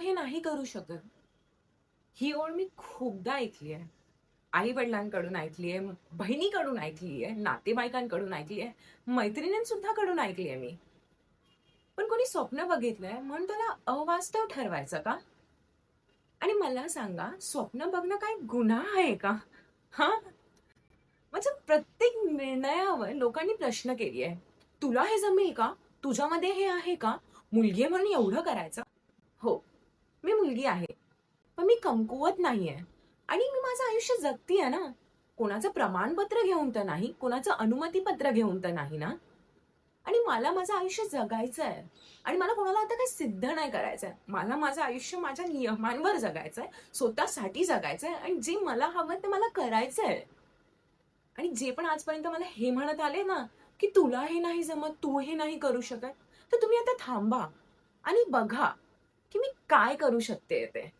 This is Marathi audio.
हे नाही करू शकत. ही ओळ मी खूपदा ऐकली आहे. आई-वडिलांकडून ऐकली आहे, बहिणीकडून ऐकली आहे, नातेवाईकांकडून ऐकली आहे, मैत्रिणींसुद्धा कडून ऐकली आहे मी. पण कोणी स्वप्न बघितलंय म्हणून त्याला अवास्तव ठरवायचं का? आणि मला सांगा, स्वप्न बघणं काय गुन्हा आहे का? हां? म्हणजे प्रत्येक निर्णयावर लोकांनी प्रश्न केली आहे. तुला हे जमेल का? तुझ्यामध्ये हे आहे का? मुलगी आहे म्हणून एवढं करायचं? हो, मी मुलगी आहे. पण मी कमकुवत नाहीये आणि मी माझं आयुष्य जगतीये ना. कोणाचं प्रमाणपत्र घेऊन तर नाही, कोणाचं अनुमतीपत्र घेऊन तर नाही ना. आणि मला माझं आयुष्य जगायचंय आणि मला कोणाला आता काही सिद्ध नाही करायचंय. मला माझं आयुष्य माझ्या नियमांवर जगायचंय, स्वतःसाठी जगायचंय आणि जे मला हवं ते मला करायचंय. आणि जे पण आजपर्यंत मला हे म्हणत आले ना, की तुला हे नाही जमत, तू हे नाही करू शकत, तर तुम्ही आता थांबा आणि बघा, की मी काय करू शकते ते.